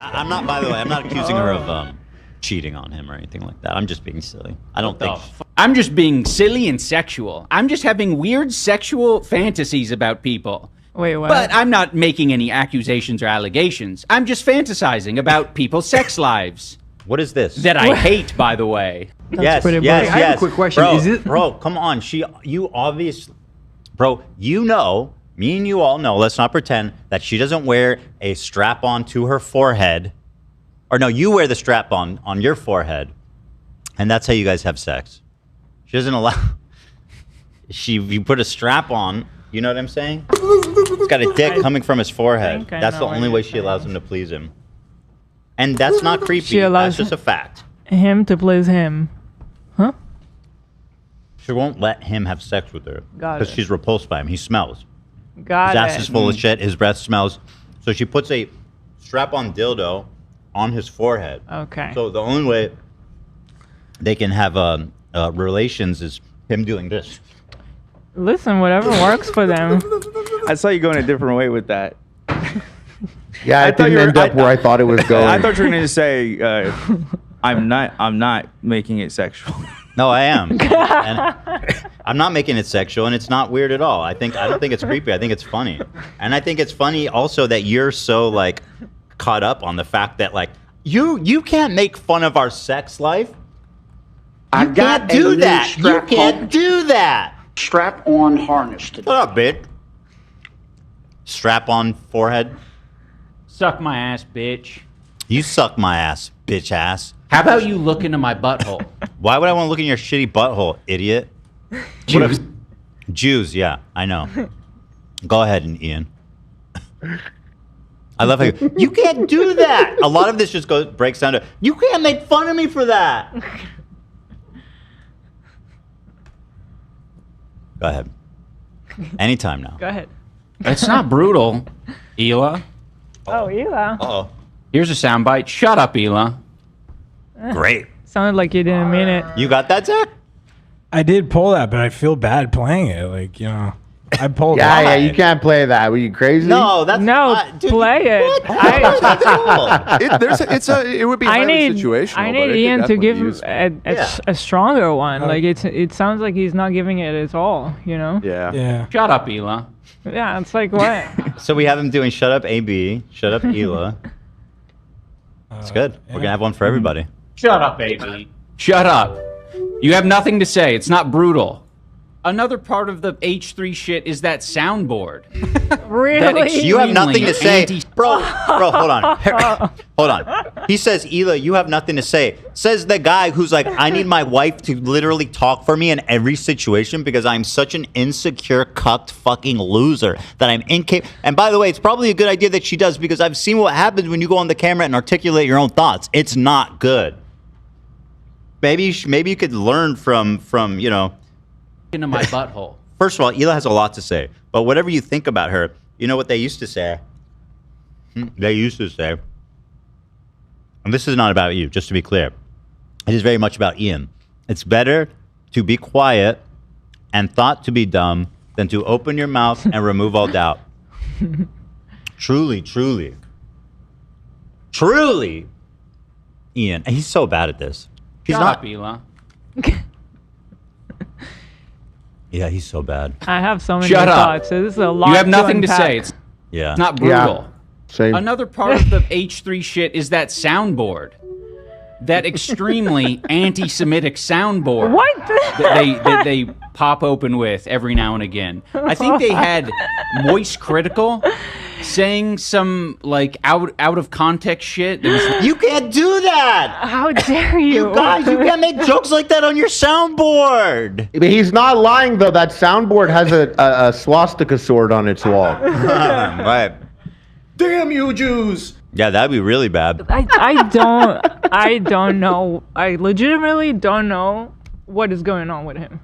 I'm not, by the way, I'm not accusing her of cheating on him or anything like that. I'm just being silly. I don't think... I'm just being silly and sexual. I'm just having weird sexual fantasies about people. Wait, what? But I'm not making any accusations or allegations. I'm just fantasizing about people's sex lives. What is this? That I hate, by the way. Yes, yes. I have a quick question. Bro, Is it... bro, come on. You obviously... Bro, you know, me and you all know, let's not pretend, that she doesn't wear a strap-on to her forehead. Or no, you wear the strap-on on your forehead. And that's how you guys have sex. She doesn't allow... You put a strap on, you know what I'm saying? He's got a dick coming from his forehead. That's the only way she allows him to please him. And that's not creepy. That's just a fact. Him to please him. Huh? She won't let him have sex with her. Because it. she's repulsed by him. He smells. Got His ass is full of shit. His breath smells. So she puts a strap-on dildo on his forehead. Okay. So the only way they can have relations is him doing this. Listen, whatever works for them. I saw you going a different way with that. Yeah, it didn't end up where I thought it was going. I thought you were going to say, I'm not making it sexual. No, I am. And I'm not making it sexual, and it's not weird at all. I don't think it's creepy. I think it's funny. And I think it's funny also that you're so, like, caught up on the fact that, like, you can't make fun of our sex life. You can't do that. You can't do that. Strap-on harness today. What up, bitch? Strap-on forehead. Suck my ass, bitch. You suck my ass, bitch ass. How about you look into my butthole? Why would I want to look in your shitty butthole, idiot? Jews. Jews, yeah, I know. Go ahead, Ian. I love how you can't do that. A lot of this just breaks down to, you can't make fun of me for that. Go ahead. Anytime now. Go ahead. It's not brutal, Hila. Oh, Hila. Uh-oh. Here's a soundbite. Shut up, Hila. Great. Sounded like you didn't mean it. You got that, Zach? I did pull that, but I feel bad playing it. Like, you know, I pulled it. Yeah, you can't play that. Were you crazy? No, that's dude, play it. It would be highly situational. I need Ian to give a stronger one. Like it sounds like he's not giving it his all. You know? Yeah. Shut up, Hila. Yeah, it's like what? So we have him doing "Shut Up, AB," "Shut Up, Hila." It's good. We're gonna have one for everybody. Shut up, baby. Shut up. You have nothing to say. It's not brutal. Another part of the H3 shit is that soundboard. Really? You have nothing to say. Bro, hold on. Hold on. He says, Hila, you have nothing to say. Says the guy who's like, I need my wife to literally talk for me in every situation because I'm such an insecure, cucked fucking loser that I'm incapable. And by the way, it's probably a good idea that she does because I've seen what happens when you go on the camera and articulate your own thoughts. It's not good. Maybe you could learn from you know, into my butthole. First of all, Hila has a lot to say, but whatever you think about her, you know what they used to say? They used to say, and this is not about you, just to be clear. It is very much about Ian. It's better to be quiet and thought to be dumb than to open your mouth and remove all doubt. Truly, truly. Truly, Ian. And he's so bad at this. He's Shut not. up, Hila. Yeah, he's so bad. I have so many Shut thoughts. up. This is a lot. You have nothing to unpack. say. It's not brutal. Same. Another part of the H3 shit is that soundboard. That extremely anti-Semitic soundboard. What? That they pop open with every now and again. I think they had Moist Critical saying some like out of context shit. You can't do that! How dare you? You guys, you can't make jokes like that on your soundboard! But he's not lying, though. That soundboard has a swastika sword on its wall. Right. Damn you, Jews! Yeah, that'd be really bad. I don't know. I legitimately don't know what is going on with him.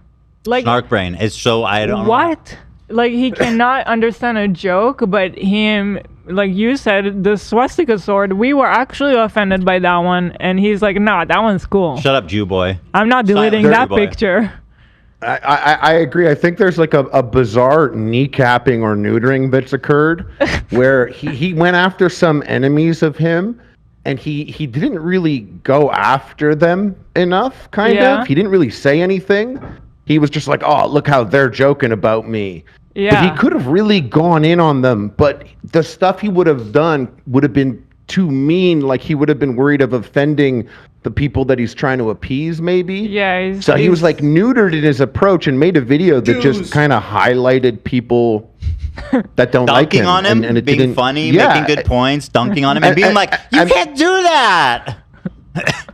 Like Snark brain. It's so I don't. What? Like he cannot understand a joke, but him, like you said, the swastika sword. We were actually offended by that one, and he's like, "Nah, that one's cool." Shut up, Jew boy. I'm not deleting that picture. I agree. I think there's like a bizarre kneecapping or neutering that's occurred where he went after some enemies of him and he didn't really go after them enough, kind of. He didn't really say anything. He was just like, oh, look how they're joking about me. Yeah. But he could have really gone in on them, but the stuff he would have done would have been too mean. Like, he would have been worried of offending the people that he's trying to appease, maybe. Yeah. So he was like neutered in his approach and made a video that just kind of highlighted people that don't like him. Dunking on him, and it being didn't, funny, making good points, dunking on him, and being like, you can't do that.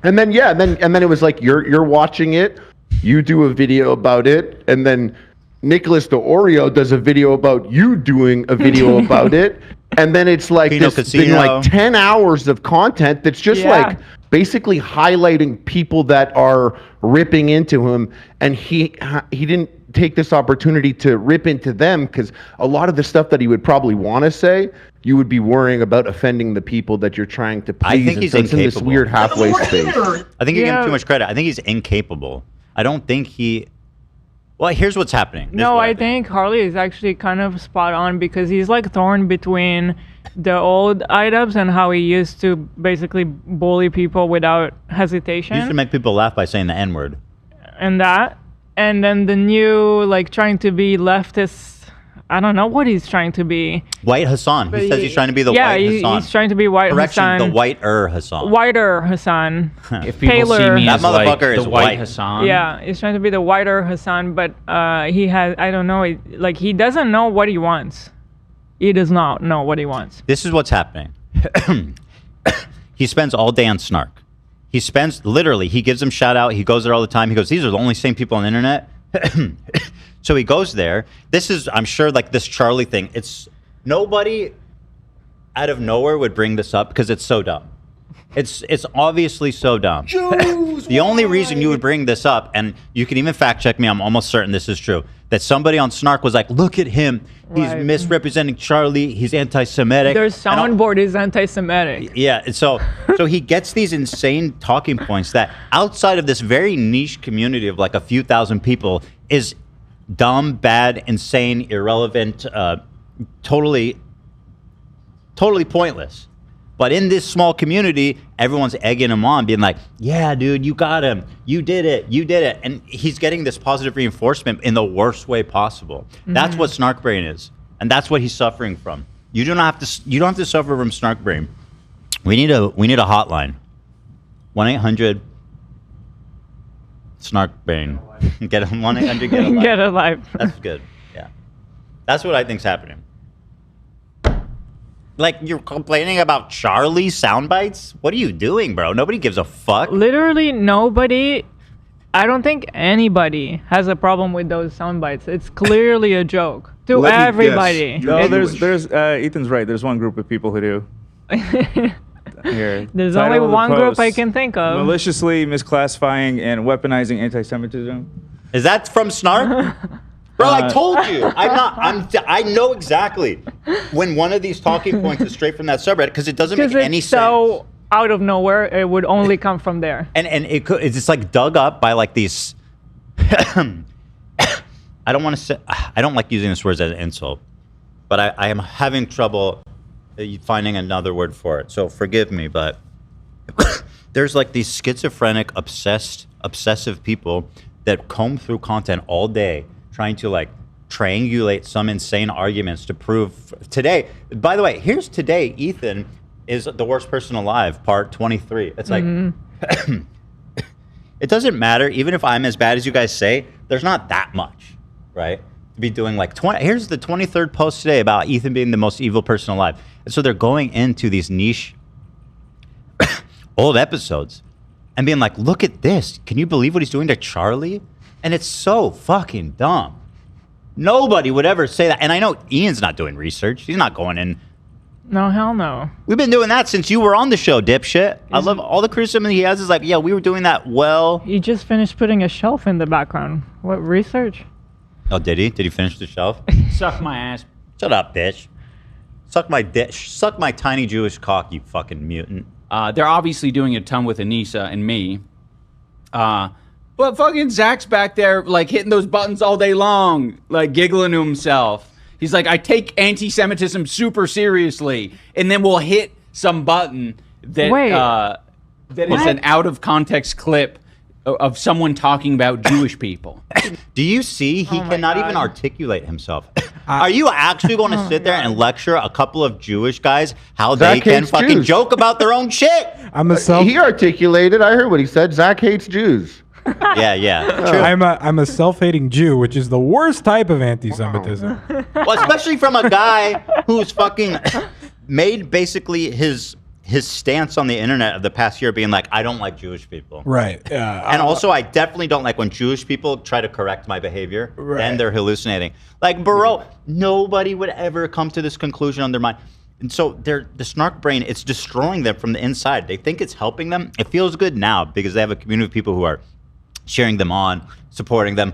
And then it was like, you're watching it, you do a video about it, and then Nicholas the Oreo does a video about you doing a video about it, and then it's like this been like 10 hours of content that's just like basically highlighting people that are ripping into him, and he didn't take this opportunity to rip into them, because a lot of the stuff that he would probably want to say, you would be worrying about offending the people that you're trying to please. I think he's incapable. In this weird halfway space. I think you give him too much credit. I think he's incapable. I don't think he... Well, here's what's happening. No, I think Harley is actually kind of spot on, because he's like torn between the old iDubbbz and how he used to basically bully people without hesitation. He used to make people laugh by saying the N-word. And then the new, like, trying to be leftist. I don't know what he's trying to be. White Hassan. He says he's trying to be the white Hassan. Yeah, he's trying to be white Hassan. Correction, the whiter Hassan. Whiter Hassan. If people see me that as motherfucker like is the white white. Hassan. Yeah, he's trying to be the whiter Hassan, but he has, I don't know, like, he doesn't know what he wants. He does not know what he wants. This is what's happening. He spends all day on Snark. He spends, literally, he gives them shout out. He goes there all the time. He goes, these are the only same people on the internet. So he goes there. This is, I'm sure, like this Charlie thing. It's nobody out of nowhere would bring this up because it's so dumb. It's obviously so dumb. The only reason you would bring this up, and you can even fact check me, I'm almost certain this is true, that somebody on Snark was like, look at him. He's misrepresenting Charlie. He's anti-Semitic. Their soundboard is anti-Semitic. Yeah, and so he gets these insane talking points that outside of this very niche community of like a few thousand people is dumb, bad, insane, irrelevant, totally pointless. But in this small community, everyone's egging him on, being like, yeah, dude, you got him. You did it. You did it. And he's getting this positive reinforcement in the worst way possible. That's what snark brain is. And that's what he's suffering from. You don't have to suffer from snark brain. We need a hotline. 1-800 snark brain. Get 1-800 get a life. Get a life. That's good. Yeah. That's what I think's happening. Like, you're complaining about Charlie sound bites? What are you doing, bro? Nobody gives a fuck. Literally nobody. I don't think anybody has a problem with those sound bites. It's clearly a joke to everybody. No, there's Ethan's right. There's one group of people who do. Here. There's only one group I can think of. Maliciously misclassifying and weaponizing anti-Semitism. Is that from Snark? Bro, I told you. I know exactly when one of these talking points is straight from that subreddit, because it doesn't make any sense. So out of nowhere, it would only come from there. And it's just like dug up by like these. I don't want to say. I don't like using this word as an insult, but I am having trouble finding another word for it. So forgive me, but there's like these schizophrenic, obsessive people that comb through content all day, trying to like triangulate some insane arguments to prove today. By the way, here's today. Ethan is the worst person alive, part 23. It's like, it doesn't matter. Even if I'm as bad as you guys say, there's not that much, right? To be doing like 20. Here's the 23rd post today about Ethan being the most evil person alive. And so they're going into these niche old episodes and being like, look at this. Can you believe what he's doing to Charlie? And it's so fucking dumb. Nobody would ever say that. And I know Ian's not doing research. He's not going in. No, hell no. We've been doing that since you were on the show, dipshit. I love all the criticism he has is like, yeah, we were doing that well. He just finished putting a shelf in the background. What research? Oh, did he? Did he finish the shelf? Suck my ass. Shut up, bitch. Suck my dish. Suck my tiny Jewish cock, you fucking mutant. They're obviously doing a ton with Anissa and me. But fucking Zach's back there, like, hitting those buttons all day long, like, giggling to himself. He's like, I take anti-Semitism super seriously, and then we'll hit some button that Wait. that is an out of context clip of someone talking about Jewish people. Do you see? He Oh my cannot even God. articulate himself. Are you actually going to sit there and lecture a couple of Jewish guys how they Zach can hates fucking Jews. joke about their own shit? I'm a self. He articulated. I heard what he said. Zach hates Jews. Yeah. True. I'm a self-hating Jew, which is the worst type of anti-Semitism. Well, especially from a guy who's fucking made basically his stance on the internet of the past year being like, I don't like Jewish people. Right. Yeah. And also, I definitely don't like when Jewish people try to correct my behavior. Right. Then they're hallucinating. Like, bro, nobody would ever come to this conclusion on their mind. And so the snark brain, it's destroying them from the inside. They think it's helping them. It feels good now because they have a community of people who are cheering them on, supporting them.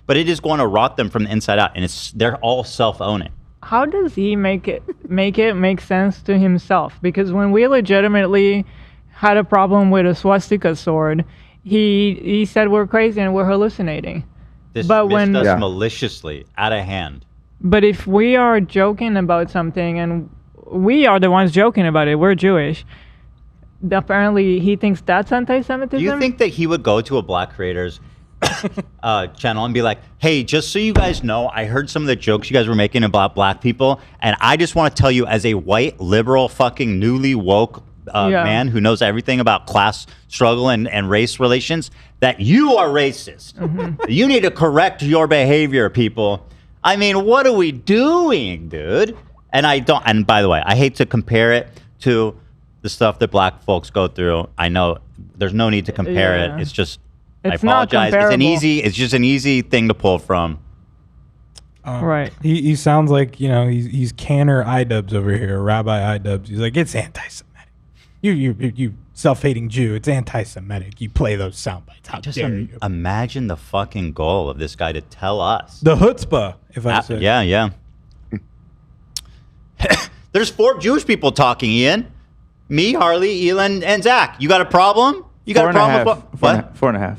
But it is going to rot them from the inside out. And they're all self-owning. How does he make it make sense to himself? Because when we legitimately had a problem with a swastika sword, he said we're crazy and we're hallucinating. Dismissed But when- us Yeah. maliciously, out of hand. But if we are joking about something and we are the ones joking about it, we're Jewish. Apparently, he thinks that's anti-Semitism. Do you think that he would go to a black creators channel and be like, hey, just so you guys know, I heard some of the jokes you guys were making about black people, and I just want to tell you as a white, liberal, fucking newly woke man who knows everything about class struggle and race relations, that you are racist. You need to correct your behavior, people. I mean, what are we doing, dude? And by the way, I hate to compare it to the stuff that black folks go through. I know there's no need to compare Yeah. it. It's just, It's I not apologize. comparable. It's just an easy thing to pull from. Right. He sounds like, he's Canner iDubbbz over here, Rabbi iDubbbz. He's like, it's anti-Semitic. You self-hating Jew. It's anti-Semitic. You play those sound bites. How Just dare you? imagine the fucking goal of this guy to tell us. The chutzpah, if I say. Yeah. There's 4 Jewish people talking, Ian. Me, Harley, Elon, and Zach. You got a problem? You got a problem with what? 4.5.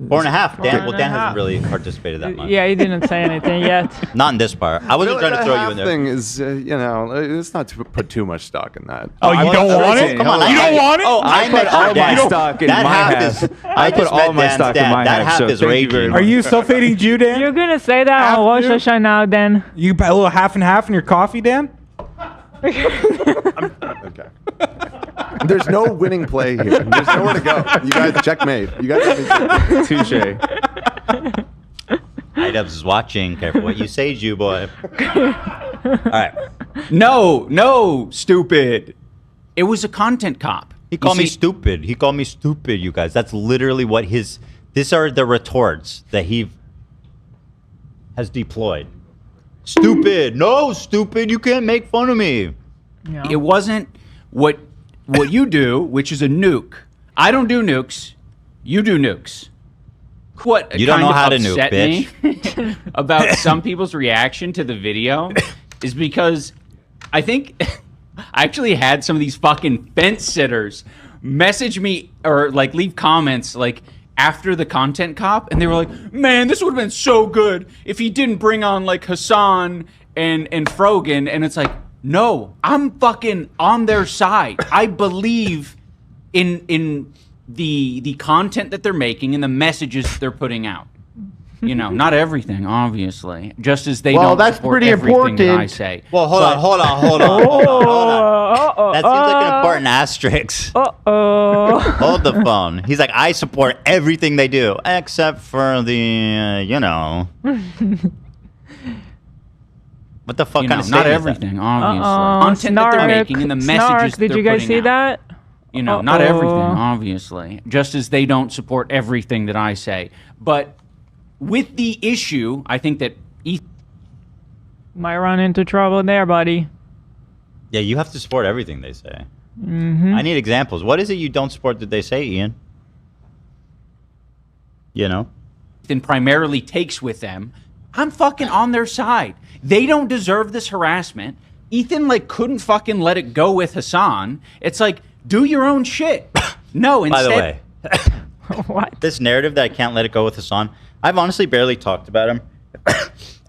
4.5. Dan, well, Dan 4.5. hasn't really participated that much. Yeah, he didn't say anything yet. Not in this part. I wasn't trying to throw you in there. Thing is, it's not to put too much stock in that. Oh, you don't want it? Come on, You don't want it? Oh, I put all my stock in that my half half. is. I put just all met my Dan's stock in dad. my That half, half so is thank you very raging. much. Are you self-hating Jew, Dan? You're gonna say that on Rosh After- Hashanah, then? You put a little half and half in your coffee, Dan? Okay. There's no winning play here. There's nowhere to go. You guys checkmate. You guys have me checkmate. Touche. iDubbbz is watching. Careful what you say, Jew boy. All right. No, stupid. It was a content cop. He called me stupid. He called me stupid, you guys. That's literally what these are the retorts that he has deployed. Stupid. No, stupid. You can't make fun of me. Yeah. It wasn't what you do, which is a nuke. I don't do nukes. You do nukes. What You don't kind know of how to nuke, upset me about some people's reaction to the video is because I think I actually had some of these fucking fence sitters message me or like leave comments like after the content cop, and they were like, man, this would have been so good if he didn't bring on like Hassan and Frogan. And it's like, no, I'm fucking on their side. I believe in the content that they're making and the messages that they're putting out. Not everything, obviously. Just as they don't that's support pretty everything that I important. say. Well, hold on. That seems like an important asterisk. Hold the phone. He's like, I support everything they do, except for the, What the fuck kind of not statement is that? everything, obviously. Content that they're making and the messages Snark, that did they're you guys putting see out. that? Not everything, obviously. Just as they don't support everything that I say. But with the issue, I think that Might run into trouble there, buddy. Yeah, you have to support everything they say. I need examples. What is it you don't support that they say, Ian? Ethan primarily takes with them, I'm fucking on their side. They don't deserve this harassment. Ethan couldn't fucking let it go with Hassan. It's like, do your own shit. No, By instead. the way, What? this narrative that I can't let it go with Hassan, I've honestly barely talked about him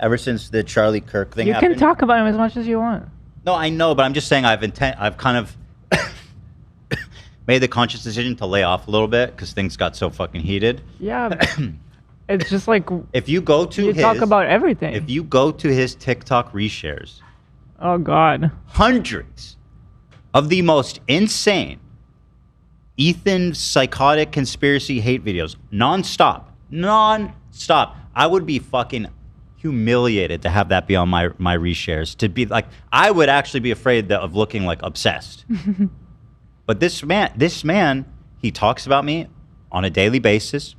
ever since the Charlie Kirk thing You happened. can talk about him as much as you want. No, I know, but I'm just saying I've kind of made the conscious decision to lay off a little bit because things got so fucking heated. Yeah. It's just like If you go to you his, talk about everything. if you go to his TikTok reshares, Oh God. hundreds of the most insane Ethan psychotic conspiracy hate videos, nonstop. I would be fucking humiliated to have that be on my reshares. To be like, I would actually be afraid of looking like obsessed. But this man, he talks about me on a daily basis.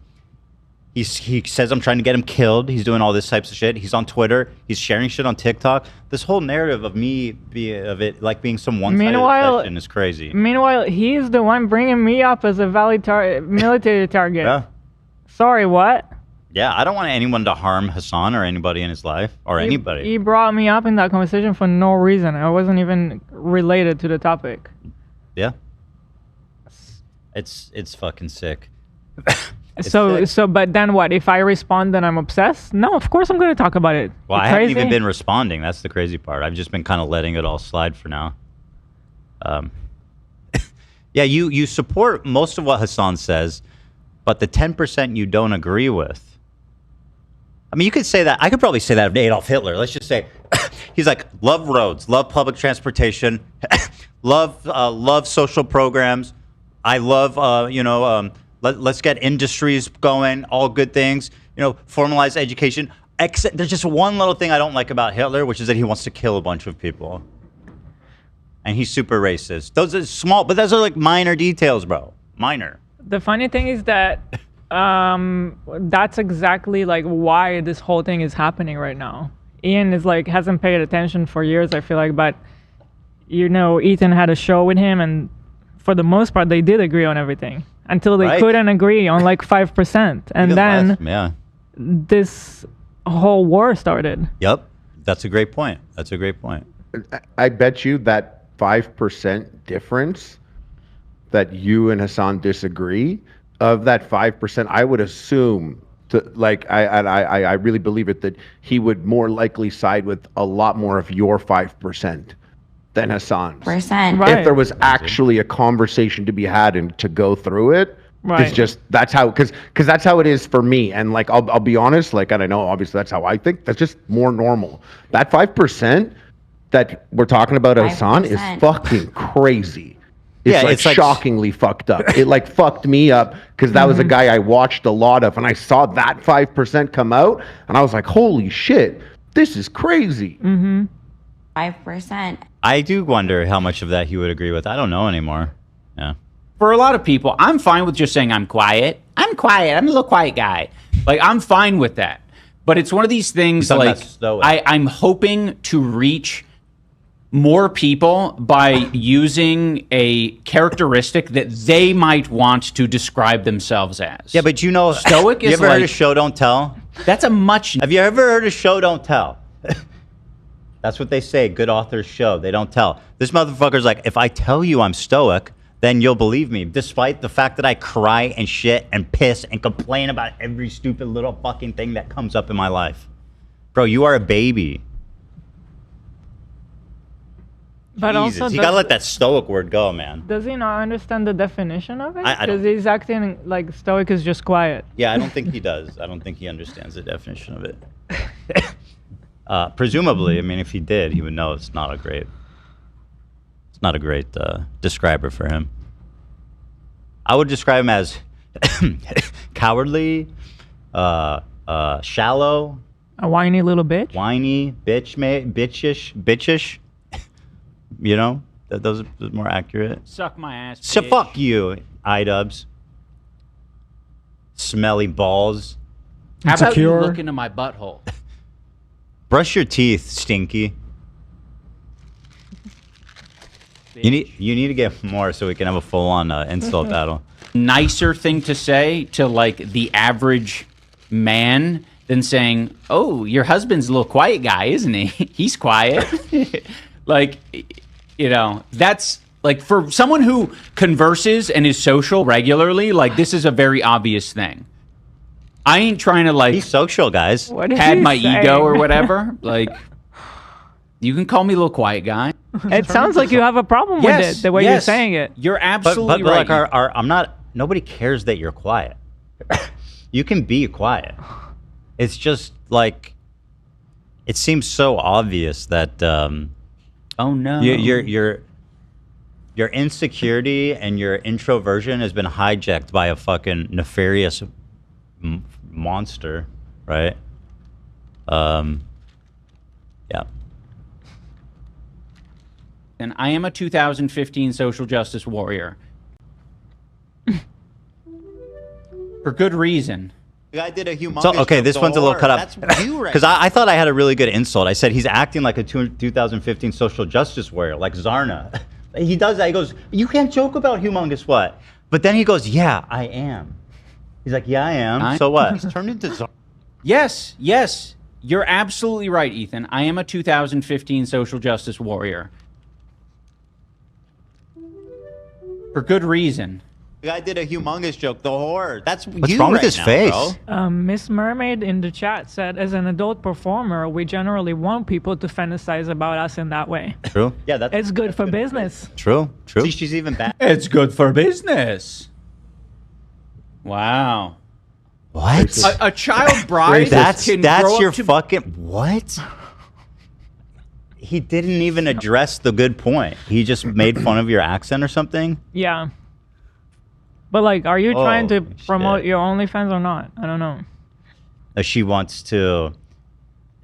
He says I'm trying to get him killed. He's doing all this types of shit. He's on Twitter. He's sharing shit on TikTok. This whole narrative of me being some one-sided obsession is crazy. Meanwhile, he's the one bringing me up as a valid military target. Yeah. Sorry, what? Yeah, I don't want anyone to harm Hassan or anybody in his life or anybody. He brought me up in that conversation for no reason. I wasn't even related to the topic. Yeah. It's fucking sick. But then what? If I respond, then I'm obsessed? No, of course I'm going to talk about it. Well, You I haven't crazy? even been responding. That's the crazy part. I've just been kind of letting it all slide for now. Yeah, you support most of what Hassan says, but the 10% you don't agree with. I mean, you could say that. I could probably say that of Adolf Hitler. Let's just say he's like, love roads, love public transportation, love social programs. I love, let's get industries going, all good things, formalize education. Except there's just one little thing I don't like about Hitler, which is that he wants to kill a bunch of people. And he's super racist. Those are small, but those are like minor details, bro. Minor. The funny thing is that that's exactly like why this whole thing is happening right now. Ian is like hasn't paid attention for years, I feel like, but Ethan had a show with him, and for the most part they did agree on everything until they couldn't agree on like 5%, and then this whole war started. Yep, that's a great point. I bet you that 5% difference that you and Hassan disagree, of that 5%, I would assume I really believe it, that he would more likely side with a lot more of your 5% than Hassan's. Right. If there was actually a conversation to be had and to go through it. Right. It's just, that's how, because that's how it is for me. And like, I'll be honest, like, and I know obviously that's how I think, that's just more normal. That 5% that we're talking about Hassan is fucking crazy. It's like shockingly fucked up. It like fucked me up because that was a guy I watched a lot of, and I saw that 5% come out, and I was like, holy shit, this is crazy. 5%. I do wonder how much of that he would agree with. I don't know anymore. Yeah. For a lot of people, I'm fine with just saying I'm quiet. I'm a little quiet guy. Like, I'm fine with that. But it's one of these things, like, I'm hoping to reach more people by using a characteristic that they might want to describe themselves as. Yeah, but Stoic is you ever heard of show don't tell? That's a much... Have you ever heard of show don't tell? That's what they say. Good authors show. They don't tell. This motherfucker's like, if I tell you I'm stoic, then you'll believe me, despite the fact that I cry and shit and piss and complain about every stupid little fucking thing that comes up in my life. Bro, you are a baby. But Jesus, also, you gotta let that stoic word go, man. Does he not understand the definition of it? I don't- Because he's acting like stoic is just quiet. Yeah, I don't think he does. I don't think he understands the definition of it. Presumably, I mean, if he did, he would know it's not a great describer for him. I would describe him as cowardly, shallow, A whiny little bitch. whiny, bitchish. Those are more accurate. Suck my ass, So bitch. fuck you, iDubbbz. Smelly balls. How about you Insecure. look into my butthole? Brush your teeth, stinky. You need to get more so we can have a full-on insult battle. Nicer thing to say to like the average man than saying, "Oh, your husband's a little quiet guy, isn't he? He's quiet." Like, that's like, for someone who converses and is social regularly, like, this is a very obvious thing. I ain't trying to like He's social, guys. What did pad he my say? ego or whatever. Like, you can call me a little quiet guy. It sounds like you have a problem with it, the way you're saying it. You're But absolutely like right. I'm not. Nobody cares that you're quiet. You can be quiet. It's just like it seems so obvious that oh no, your insecurity and your introversion has been hijacked by a fucking nefarious monster, right? Yeah. And I am a 2015 social justice warrior. For good reason. The guy did a humongous. So, okay, this one's a little cut up. That's you, right? Because I thought I had a really good insult. I said he's acting like a 2015 social justice warrior, like Zarna. He does that. He goes, "You can't joke about humongous what?" But then he goes, "Yeah, I am." He's like, "Yeah, I am." So what? He's turned into Zarna. Yes, yes. You're absolutely right, Ethan. I am a 2015 social justice warrior. For good reason. The guy did a humongous joke. The horror. That's What's you wrong with right his now, face? bro. Miss Mermaid in the chat said, as an adult performer, we generally want people to fantasize about us in that way. True. Yeah, that's It's good for business. true. True. See, she's even bad. It's good for business. Wow. What? A child bride That's can grow your up to fucking what? He didn't even address the good point. He just made fun of your accent or something. Yeah. But like, are you trying to Oh, promote shit. your OnlyFans or not? I don't know. She wants to.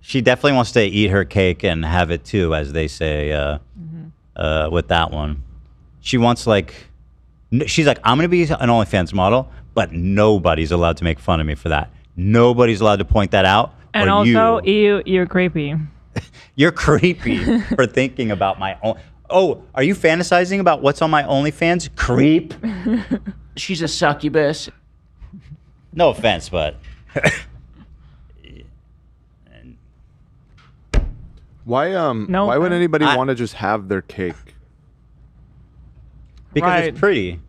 She definitely wants to eat her cake and have it too, as they say. With that one, she wants like. She's like, I'm gonna be an OnlyFans model, but nobody's allowed to make fun of me for that. Nobody's allowed to point that out. And or also, you're creepy. You're creepy for thinking about my own. Oh, are you fantasizing about what's on my OnlyFans? Creep. She's a succubus. No offense, but Why No, why would anybody I- want to just have their cake? because Right. it's pretty.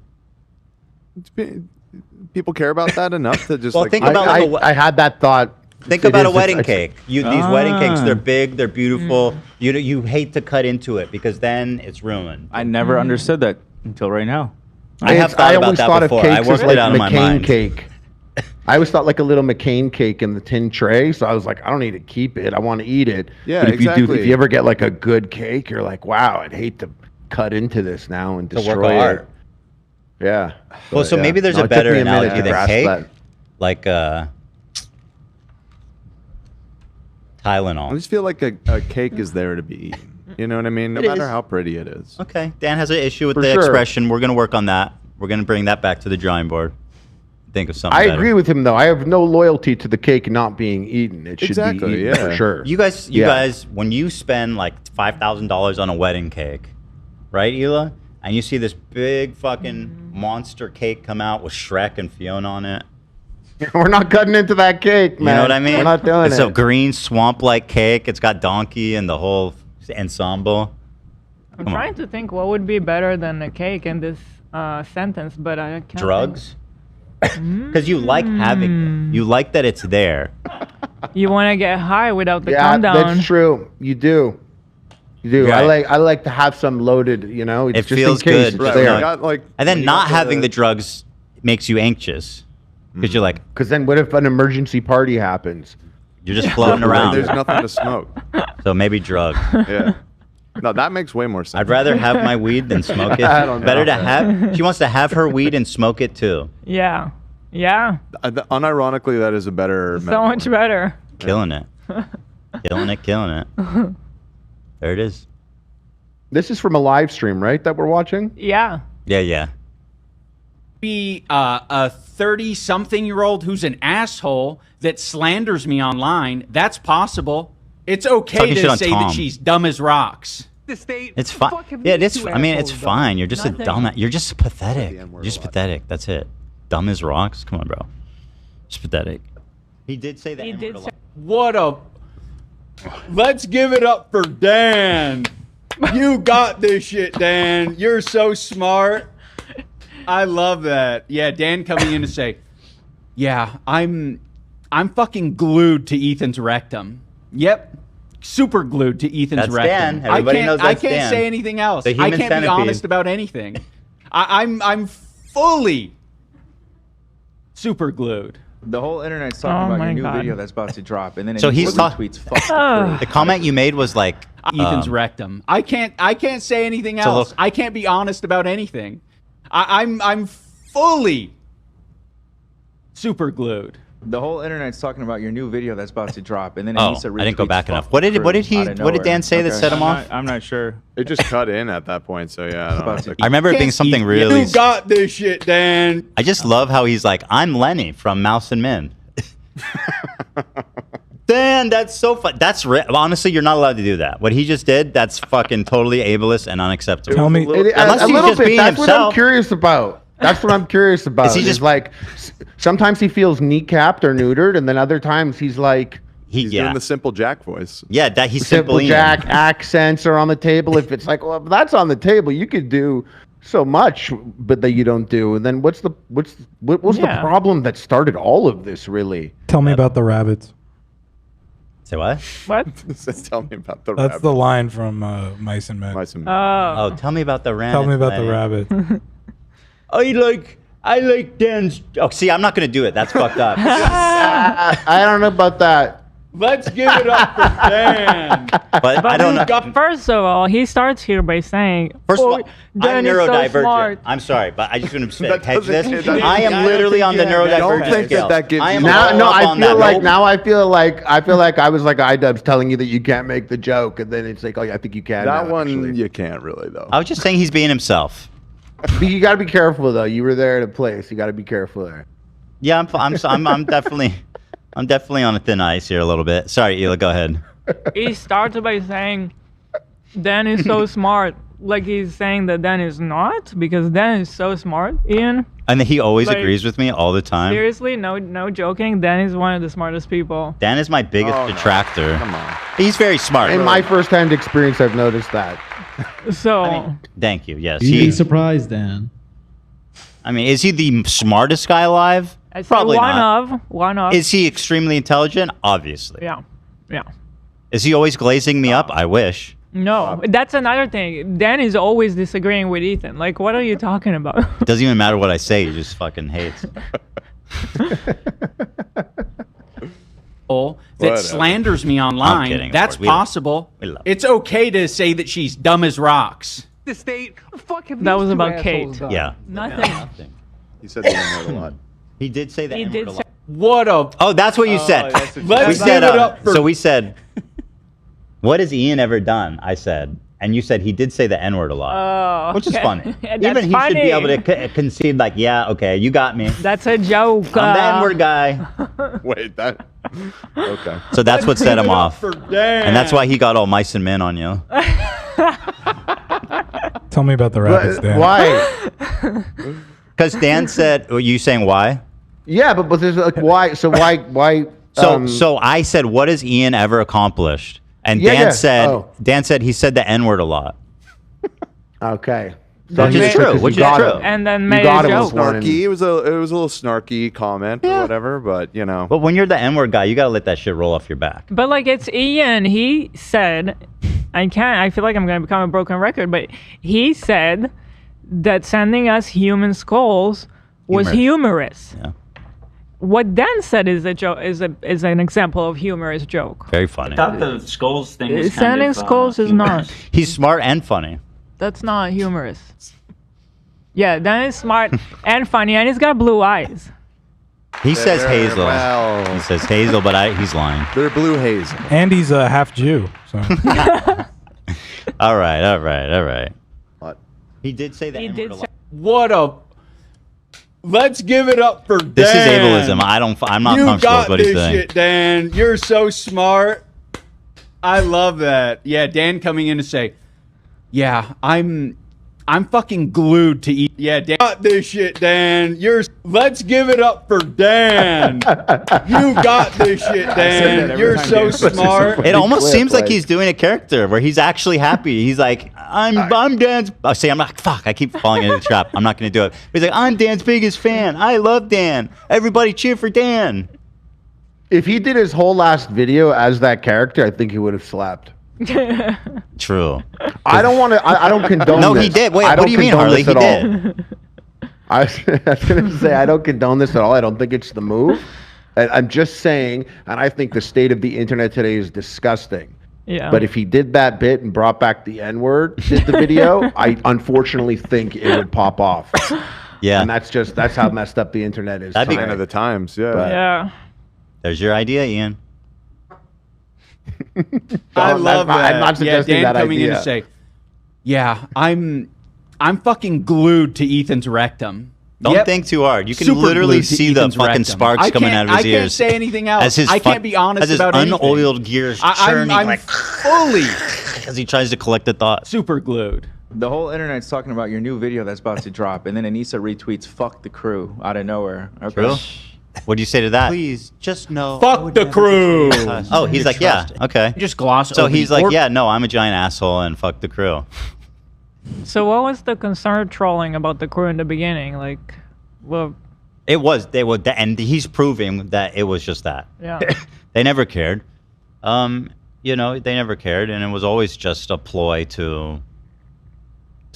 People care about that enough to just Well, like think about like a we- I had that thought. Think It about a is- wedding it's- cake. These wedding cakes, they're big, they're beautiful. You hate to cut into it because then it's ruined. I never understood that until right now. I have thought I about always that thought before. of I cakes worked as like it out in my McCain mind. cake. I always thought like a little McCain cake in the tin tray. So I was like, I don't need to keep it. I want to eat it. Yeah, but if you do, exactly. if you ever get like a good cake, you're like, wow, I'd hate to cut into this now and It's a destroy work of art. it. Yeah. Well, But, so yeah. maybe there's No, a it took better me a minute analogy to than grasp cake, that. like Tylenol. I just feel like a cake is there to be eaten. You know what I mean? No It matter is. how pretty it is. Okay, Dan has an issue with For the sure. expression. We're gonna work on that. We're gonna bring that back to the drawing board. Think of something. I better. agree with him though. I have no loyalty to the cake not being eaten. It should Exactly, be eaten yeah. for sure. You guys, Yeah. when you spend like $5,000 on a wedding cake, right, Hila? And you see this big fucking monster cake come out with Shrek and Fiona on it. We're not cutting into that cake, man. You know what I mean? We're not doing it's it. a green swamp-like cake. It's got donkey and the whole ensemble. I'm Come on. trying to think what would be better than a cake in this sentence, but I can't. Drugs? Because you like having it. You like that it's there. You want to get high without the Yeah, calm down. that's true. You do. You do. Right. I like to have some loaded. You know, it's It just in feels case good. it's Right, there. when you got, like, And when then you not got having the drugs makes you anxious. Because you're like, Because then, what if an emergency party happens? you're just floating around. There's nothing to smoke. So maybe drug. Yeah. No, that makes way more sense. I'd rather have my weed than smoke it. I don't know. Better to have. She wants to have her weed and smoke it too. Yeah. Yeah. Unironically, that is a better. So much better. Killing it. Killing it. Killing it. There it is. This is from a live stream, right? That we're watching. Yeah. Yeah, yeah. Be a 30-something-year-old who's an asshole that slanders me online. That's possible. It's okay Talking shit to on say Tom. that she's dumb as rocks. It's fine. Yeah, it is. I mean, it's fine. You're just a dumb. You're just pathetic. You're just pathetic. That's it. Dumb as rocks. Come on, bro. Just pathetic. He did say that. He did say- What a... Let's give it up for Dan. You got this shit, Dan. You're so smart. I love that. Yeah, Dan coming in to say, yeah, I'm fucking glued to Ethan's rectum. Yep. super glued to Ethan's That's rectum. Dan. Everybody knows that's I can't Dan. say anything else. The I human can't be centipede. honest about anything. I'm fully super glued. The whole internet's Oh talking about my your new God. video that's about to drop, and then So he's tweets. Fuck. The comment you made was like Ethan's rectum. I can't say anything So else. look- I can't be honest about anything. I'm fully super glued. The whole internet's talking about your new video that's about to drop, and then Oh, Anissa I didn't go retweets back enough. fuck What did crew he? out of What did nowhere. Dan say that set him off? I'm not sure. It just cut in at that point, so yeah. I don't know. I remember it being something really. You got this shit, Dan. I just love how he's like, I'm Lenny from Mouse and Min. Dan, that's so fun. That's honestly, you're not allowed to do that. What he just did, that's fucking totally ableist and unacceptable. Tell me, Unless a he's little just bit. being That's what I'm himself. curious about. That's what I'm curious about. Is he Is just- like sometimes he feels kneecapped or neutered, and then other times he's like He's yeah, doing the simple Jack voice. yeah, that he's simple simple Jack accents are on the table. If it's like, well, if that's on the table, you could do so much, but that you don't do. And then what's the Yeah. problem that started all of this? Really? tell me about the rabbits. Say what? What? Tell me about the That's rabbit. the line from Mice and Men. Mice and Oh. Oh, tell me about the rabbit. Tell me about the rabbit. I like Dan's. Oh, see, I'm not gonna do it. That's fucked up. I don't know about that. Let's give it up for Dan. But I don't know. First of all, he starts here by saying, First of all, Dan I'm is so neurodivergent. smart. I'm sorry, but I just want to That hedge this. doesn't- I am literally on the neurodivergent Don't think scale. that gives I am you- all Now, no, up I on feel that. like Nope. now I feel like I was like iDubbbz telling you that you can't make the joke, and then it's like, oh, yeah, I think you can. that now, one actually. you can't really though. I was just saying he's being himself. But you got to be careful though. You were there at a place. You got to be careful there. Yeah, I'm definitely on a thin ice here a little bit. Sorry, Ela, go ahead. He starts by saying, Dan is so smart. Like he's saying that Dan is not, because Dan is so smart, Ian. And he always Like, agrees with me all the time. Seriously, no joking. Dan is one of the smartest people. Dan is my biggest Oh, no. detractor. Come on. He's very smart. In my firsthand experience, I've noticed that. So, Thank you. Yes, You'd be he. surprised, Dan. I mean, is he the smartest guy alive? I say Probably not. one of. Is he extremely intelligent? Obviously. Yeah. Is he always glazing me up? I wish. No, that's another thing. Dan is always disagreeing with Ethan. Like, what are you talking about? It doesn't even matter what I say. He just fucking hates. That Whatever. slanders me online. kidding, of That's course. We love- possible. we love It's okay to say that she's dumb as rocks. That was about Kate. Yeah. Nothing. He said the N-word a lot. He did say that. He did say. What a Oh, that's what you said. that's what you Let's we give said, it up for so we said, what has Ian ever done? I said. And you said he did say the N-word a lot. Oh, Which is okay. funny. That's Even he should be able funny. to concede, like, yeah, okay, you got me. That's a joke. I'm the N-word guy. Wait, that. Okay. So that's what set him off. for Dan. And that's why he got all mice and men on you. Tell me about the rabbits, Dan. Why? Because Dan said, were you saying why? Yeah, but there's like why? So why? So I said, what has Ian ever accomplished? And Yeah, Dan yeah. said, Oh. he said the N-word a lot. Okay. Which is true. Which is true. And then You made got a him joke. with one. Snarky. It was a little snarky comment or whatever, but you know. But when you're the N-word guy, you gotta let that shit roll off your back. But like it's Ian. He said, I feel like I'm gonna become a broken record, but he said that sending us human skulls was humorous. Yeah. What Dan said is a joke. Is an example of humorous joke. Very funny. thought the skulls thing was Sending skulls is not. He's smart and funny. That's not humorous. Yeah, Dan is smart and funny, and he's got blue eyes. He says Hazel. Well, He says Hazel, but he's lying. they're blue hazel. And he's a half Jew. So All right. What? He did say that. He did say. What a. Let's give it up for Dan. This is ableism. I'm not You comfortable got with what he's this saying. shit, Dan. You're so smart. I love that. Yeah, Dan coming in to say, yeah, I'm fucking glued to eat. Yeah, Dan. Got this shit, Dan. Let's give it up for Dan. You got this shit, Dan. every You're time so Dan puts his smart. foot It almost clip, seems like like- he's doing a character where he's actually happy. He's like, I'm Dan's. I say, I'm like, fuck. I keep falling into the trap. I'm not gonna do it. But he's like, I'm Dan's biggest fan. I love Dan. Everybody cheer for Dan. If he did his whole last video as that character, I think he would have slapped. True. I don't want to. I don't condone. No, this. he did. Wait, I what don't do you mean, condone Harley? this He at all. did. I was going to say I don't condone this at all. I don't think it's the move. I'm just saying, and I think the state of the internet today is disgusting. Yeah. But if he did that bit and brought back the N-word, did the video, I unfortunately think it would pop off. Yeah. And that's how messed up the internet is. That'd be Sign of the times. Yeah. But- Yeah. There's your idea, Ian. I I'm love not- that. I'm not suggesting Dan that coming in idea. to say, "Yeah, I'm fucking glued to Ethan's rectum." Don't Yep. think too hard. You can Super literally glued to see the Ethan's fucking rectum. sparks I coming can't- out of his ears. I can't say anything else. As his I can't be honest as his about anything. unoiled gears I'm churning like fully as he tries to collect the thoughts. super glued. The whole internet's talking about your new video that's about to drop, and then Anissa retweets "fuck the crew" out of nowhere. Okay. True. What'd you say to that? Please, just know. Fuck the crew. Oh, he's like, yeah, okay. Just gloss So over he's the like, or- yeah, no, I'm a giant asshole and fuck the crew. So what was the concern trolling about the crew in the beginning? Like, well, It was, they would, and he's proving that it was just that. yeah. They never cared. You know, they never cared, and it was always just a ploy to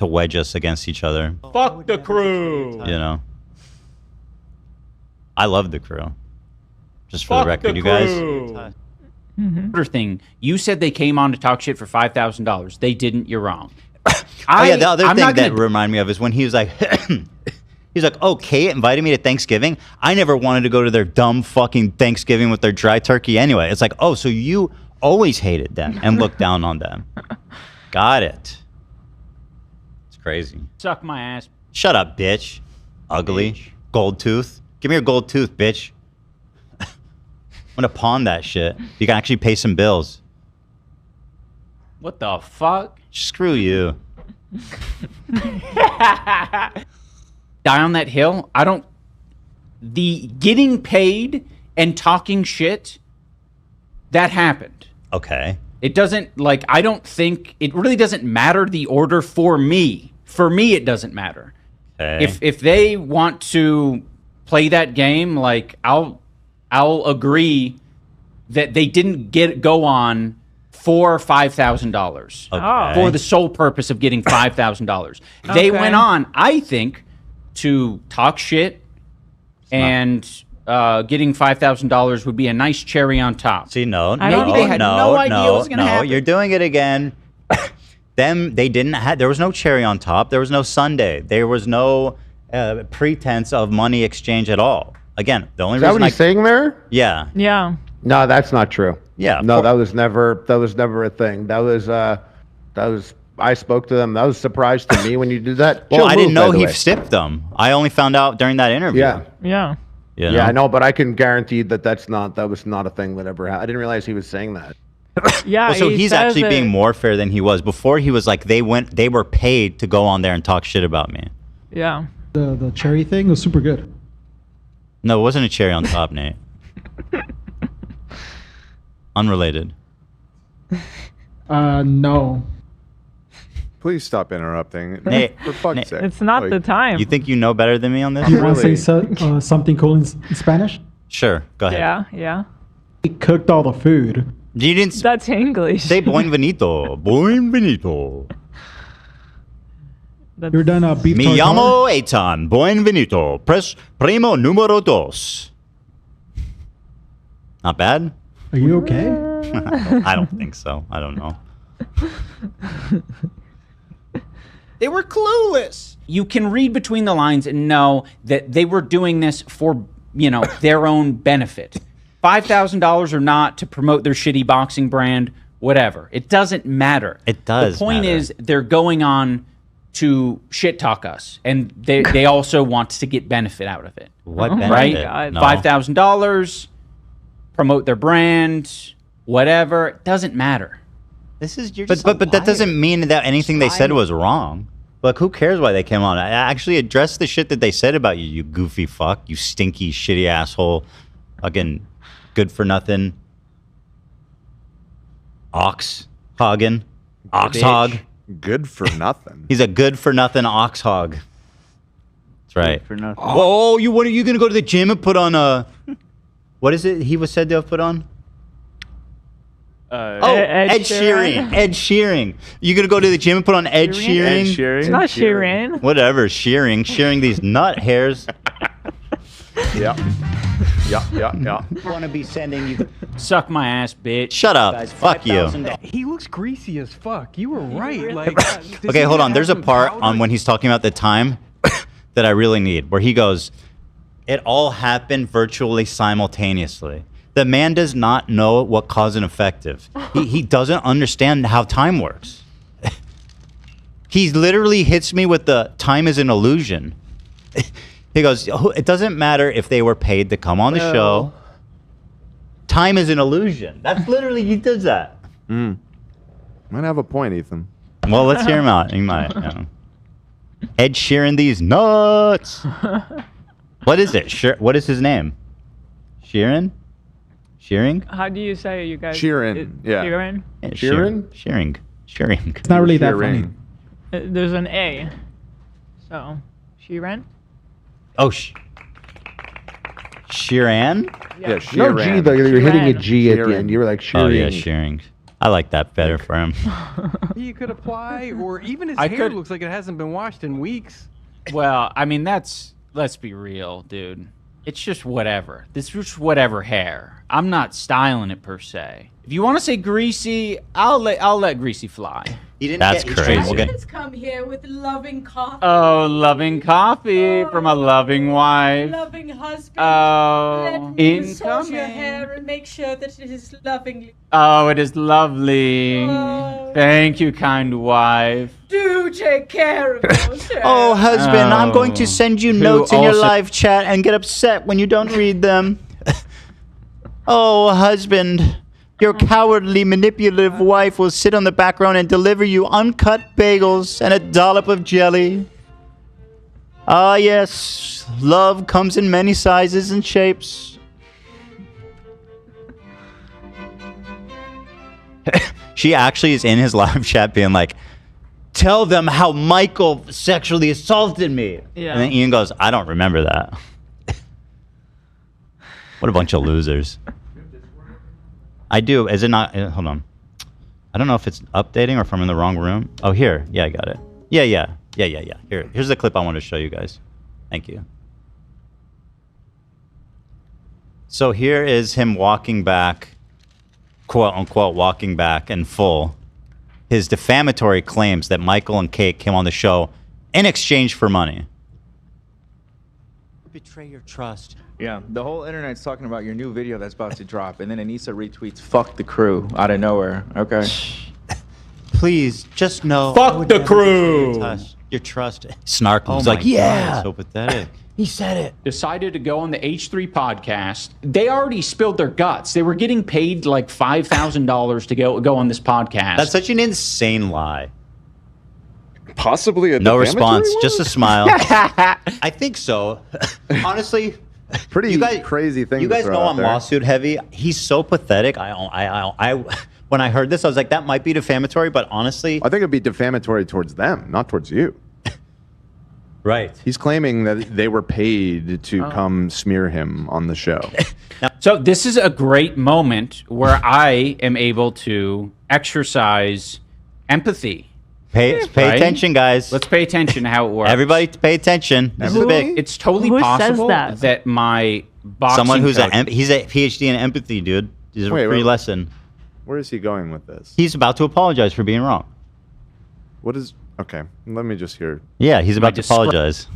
wedge us against each other. Fuck the crew. You know, I love the crew. Just for Fuck the record, the you guys. crew. Other thing, you said they came on to talk shit for $5,000. They didn't. You're wrong. Oh yeah, the other I'm thing not that gonna- reminded me of is when he was like, he's like, "Oh, Kate invited me to Thanksgiving. I never wanted to go to their dumb fucking Thanksgiving with their dry turkey anyway." It's like, oh, so you always hated them and looked down on them. Got it. It's crazy. Suck my ass. Shut up, bitch. Ugly. Bitch. Gold tooth. Give me your gold tooth, bitch. I'm gonna pawn that shit. You can actually pay some bills. What the fuck? Screw you. Die on that hill. I don't. The getting paid and talking shit, that happened. Okay. It doesn't, like, I don't think, it really doesn't matter the order for me. For me, it doesn't matter. Okay. If they want to play that game, like, I'll agree that they didn't go on for $5,000 Okay. for the sole purpose of getting $5,000. They Okay. went on, I think, to talk shit, and getting $5,000 would be a nice cherry on top. See, no, I no, don't Maybe they had no idea what was gonna happen. You're doing it again. They didn't have. There was no cherry on top. There was no sundae. There was no pretense of money exchange at all. Again, the only Is that reason what he's saying there? yeah, Yeah. No, that's not true. Yeah, of No, course. that was never a thing. That was I spoke to them. That was a surprise to me when you did that. well, Chill I didn't move, know by the he way. sipped them. I only found out during that interview. Yeah. Yeah. You know? Yeah, I know, but I can guarantee that that was not a thing that ever happened. I didn't realize he was saying that. Yeah. Well, so he he's says actually it- being more fair than he was before. He was like, they were paid to go on there and talk shit about me. Yeah. The cherry thing was super good. No, it wasn't a cherry on top, Nate. Unrelated. No. Please stop interrupting. Nate, For fuck's Nate, sake. It's not Like, the time. You think you know better than me on this? You want to Really? say something cool in Spanish? Sure, go ahead. Yeah. Yeah. He cooked all the food. You didn't That's English. say buenvenido. Buenvenido. That's- You're done beef Mi tartare? llamo Eitan. Buenvenido. Press primo número dos. Not bad? Are you okay? I don't think so. I don't know. They were clueless. You can read between the lines and know that they were doing this for, their own benefit. $5,000 or not to promote their shitty boxing brand, whatever. It doesn't matter. It does The point matter. is they're going on to shit talk us, and they also want to get benefit out of it. What Oh my benefit? God. No. $5,000, promote their brand, whatever. It doesn't matter. This is but that doesn't mean that anything they said was wrong. Like, who cares why they came on? I actually addressed the shit that they said about you, you goofy fuck, you stinky, shitty asshole, fucking good for nothing, ox hog. Good for nothing. He's a good for nothing ox hog. That's right. For nothing. Oh, you gonna go to the gym and put on a What is it he was said to have put on? Uh, Oh, Ed Ed Sheeran. Sheeran. Ed Sheeran. You gonna go to the gym and put on Ed Sheeran? Ed Sheeran. It's not Sheeran. Whatever, shearing these nut hairs. Yeah. Yeah. Want to be sending you? Suck my ass, bitch. Shut up. Guys, fuck you. He looks greasy as fuck. You were right. Like, does Okay, he hold on. have There's a some part powder? on when he's talking about the time that I really need, where he goes, "It all happened virtually simultaneously." The man does not know what cause and effective. He doesn't understand how time works. He literally hits me with the time is an illusion. He goes, "It doesn't matter if they were paid to come on the show. Time is an illusion." That's literally, he does that. Might have a point, Ethan. Well, let's hear him out. He might. Ed Sheeran these nuts. What is it? What is his name? Sheeran? Shearing? How do you say it, you guys? Sheeran, yeah. Sheeran? Yeah, Sheeran? Shearing. It's not really that funny. Sheeran. There's an A. So, Sheeran? Oh, Sheeran? Yeah, No Sheeran. G though. You're hitting a Sheeran. G at the Sheeran. end. You were like Oh, shearing. yeah, shearing. I like that better for him. He could apply, or even his I hair could- looks like it hasn't been washed in weeks. Well, I mean, let's be real, dude. It's just whatever. This is just whatever hair. I'm not styling it per se. If you want to say greasy, I'll let greasy fly. That's crazy. We'll get- Let's come here with loving coffee. Oh, loving coffee from a loving wife. Loving husband. Oh, Let me massage incoming. your hair and make sure that it is lovingly. Oh, it is lovely. Oh. Thank you, kind wife. Do take care of yourself. Oh, husband, I'm going to send you Who notes in your also- live chat and get upset when you don't read them. Oh, husband, your cowardly, manipulative wife will sit on the background and deliver you uncut bagels and a dollop of jelly. Ah, yes, love comes in many sizes and shapes. She actually is in his live chat being like, "Tell them how Michael sexually assaulted me." Yeah. And then Ian goes, "I don't remember that." What a bunch of losers. I do. Is it not? Hold on. I don't know if it's updating or if I'm in the wrong room. Oh, here. Yeah, I got it. Yeah. Here's the clip I want to show you guys. Thank you. So here is him walking back, quote unquote, walking back in full. His defamatory claims that Michael and Kate came on the show in exchange for money. Betray your trust. Yeah, the whole internet's talking about your new video that's about to drop, and then Anissa retweets "fuck the crew" out of nowhere. Okay. Please, just know. Fuck I would the never crew. betray your trust. Snark was my like, yeah. God. So pathetic. He said it. Decided to go on the H3 podcast. They already spilled their guts. They were getting paid like $5,000 to go on this podcast. That's such an insane lie. Possibly a No defamatory response, one? just a smile. I think so. Honestly, Pretty you guys, crazy thing. You to guys throw know out I'm there. lawsuit heavy. He's so pathetic. I when I heard this, I was like, that might be defamatory, but honestly, I think it'd be defamatory towards them, not towards you. right. He's claiming that they were paid to come smear him on the show. So this is a great moment where I am able to exercise empathy. Pay Right? attention, guys. Let's pay attention to how it works. Everybody pay attention. This is big. It's totally Who says possible that? my boxing Someone who's coach, he's a PhD in empathy, dude. He's a Wait, free wait. lesson. Where is he going with this? He's about to apologize for being wrong. What is? Okay, let me just hear. Yeah, he's about to discre- apologize.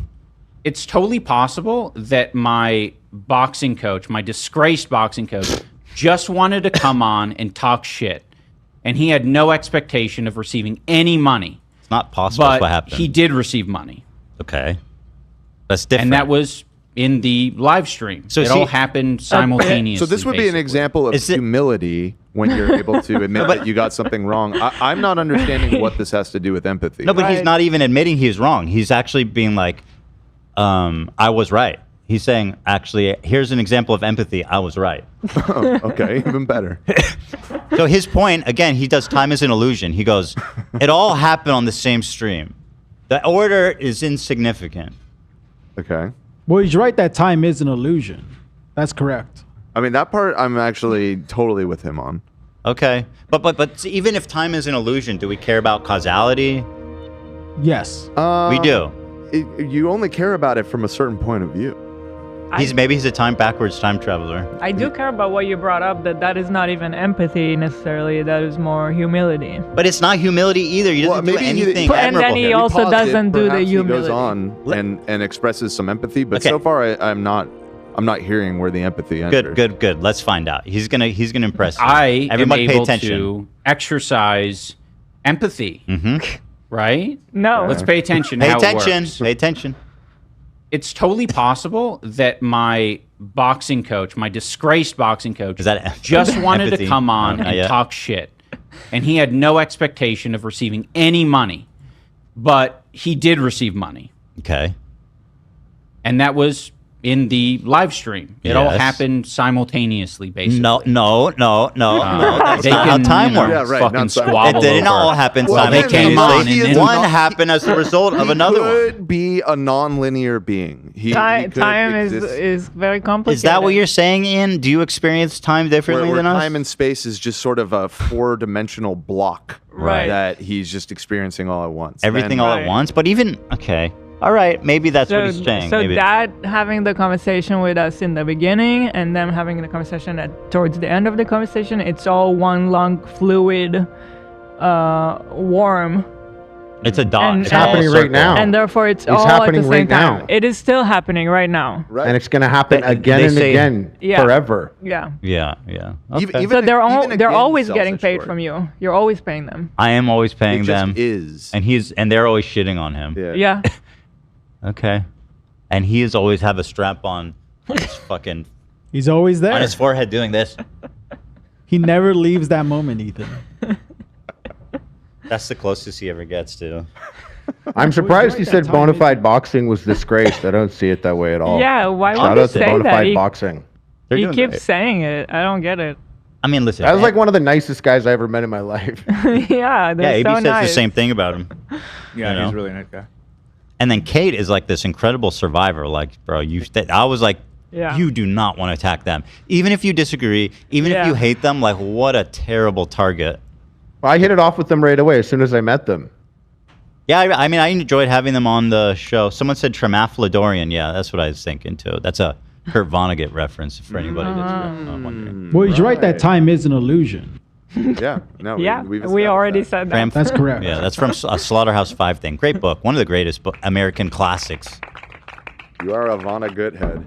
it's totally possible that my boxing coach, my disgraced boxing coach, just wanted to come on and talk shit. And he had no expectation of receiving any money. It's not possible. That's But what happened. he did receive money. Okay, that's different. And that was in the live stream. So it see- all happened simultaneously. So this would be an basically. example of Is it- humility when you're able to admit that you got something wrong. I'm not understanding what this has to do with empathy. No, but he's not even admitting he was wrong. He's actually being like, I was right. He's saying, actually, here's an example of empathy. I was right. Oh, okay, even better. So his point, again, he does time as an illusion. He goes, it all happened on the same stream. The order is insignificant. Okay. Well, he's right that time is an illusion. That's correct. I mean, that part I'm actually totally with him on. Okay, but even if time is an illusion, do we care about causality? Yes. We do. You only care about it from a certain point of view. Maybe he's a backwards time traveler. I do care about what you brought up, that is not even empathy necessarily, that is more humility. But it's not humility either. He doesn't do anything and then he also doesn't do the Perhaps humility. He goes on and expresses some empathy, but so far I'm not hearing where the empathy enters. Good. Let's find out. He's gonna impress you. I Everybody am pay able attention. to exercise empathy. Right? No. Let's pay attention. Pay how attention. It works. Pay attention. It's totally possible that my boxing coach, my disgraced boxing coach, just wanted empathy? to come on Not and yet. talk shit. And he had no expectation of receiving any money. But he did receive money. Okay. And that was in the live stream. It all Yes. happened simultaneously, basically. No. That's They not how can, time you know, works. fucking squabble It didn't over- all happen Well, they came on and simultaneously. then- One happened as the result of another one. Could be a non-linear being. Time is very complicated. Is that what you're saying, Ian? Do you experience time differently where than us? time and space is just sort of a four-dimensional block Right. that he's just experiencing all at once. Everything Then- all at once? But even, okay. All right, maybe that's what he's saying. So maybe. Dad having the conversation with us in the beginning and them having the conversation towards the end of the conversation, it's all one long fluid worm. It's a dot. And- It's happening right now. And therefore it's all happening at the same right time. now. It is still happening right now. And it's going to happen again they and say- again Yeah. forever. Yeah. Yeah. Okay. So they're again, always sells getting it paid short. from you. You're always paying them. I am always paying It just them. is. And they're always shitting on him. Yeah. Okay. And he is always have a strap on his fucking He's always there. on his forehead doing this. He never leaves that moment, Ethan. That's the closest he ever gets to. I'm surprised he said bona fide boxing was disgraced. I don't see it that way at all. Yeah, why Shout would he out to say bona that? fide He- boxing. They're He doing keeps great. saying it. I don't get it. I mean, listen. That was like one of the nicest guys I ever met in my life. Yeah, they're AB so says nice. the same thing about him. Yeah, You know? he's a really nice guy. And then Kate is like this incredible survivor. Like, bro, I was like, Yeah. you do not want to attack them. Even if you disagree, even if Yeah. you hate them, like, what a terrible target. I hit it off with them right away as soon as I met them. Yeah, I mean, I enjoyed having them on the show. Someone said Tremaflodorian. Yeah, that's what I was thinking, too. That's a Kurt Vonnegut reference for anybody that's wondering. Well, he's right that time is an illusion. Yeah. No. Yeah, we've we already said that. That's correct. Yeah, that's from a Slaughterhouse 5 thing. Great book. One of the greatest American classics. You are a Vonnegut head.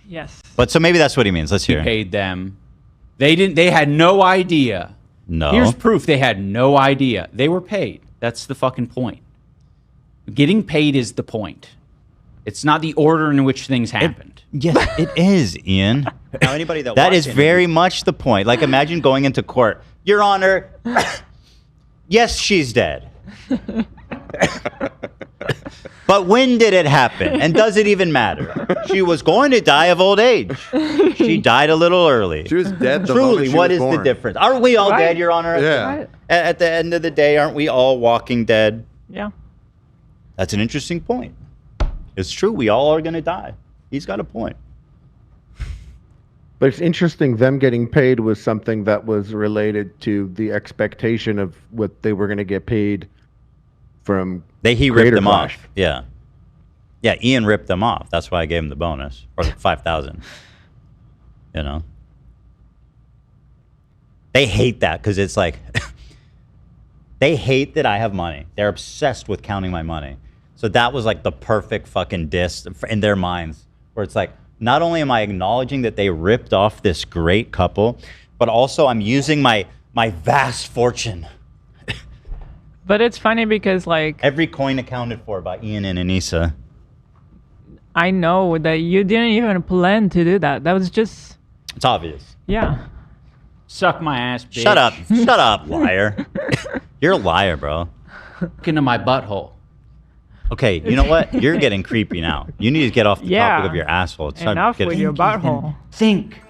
Yes. But so maybe that's what he means. Let's He hear. paid them. They had no idea. No. Here's proof they had no idea. They were paid. That's the fucking point. Getting paid is the point. It's not the order in which things happened. Yes, it is, Ian. Now, anybody That is very much the point. Like, imagine going into court. Your Honor, yes, she's dead. But when did it happen? And does it even matter? She was going to die of old age. She died a little early. She was dead the moment Truly, she what was is the born. difference? Aren't we all Right. dead, Your Honor? Yeah. At the end of the day, aren't we all walking dead? Yeah. That's an interesting point. It's true. We all are going to die. He's got a point. But it's interesting, them getting paid was something that was related to the expectation of what they were going to get paid from He ripped Creator them Clash. off. Yeah. Yeah, Ian ripped them off. That's why I gave him the bonus, or the 5,000. You know? They hate that because it's like, they hate that I have money. They're obsessed with counting my money. So that was like the perfect fucking diss in their minds, where it's like, not only am I acknowledging that they ripped off this great couple, but also I'm using my vast fortune. But it's funny because, like, Every coin accounted for by Ian and Anissa. I know that you didn't even plan to do that. That was just, It's obvious. yeah. Suck my ass, bitch. Shut up. Shut up, liar. You're a liar, bro. Look into my butthole. Okay, you know what? You're getting creepy now. You need to get off the Yeah. topic of your asshole. It's time to Enough get with your butthole. Think.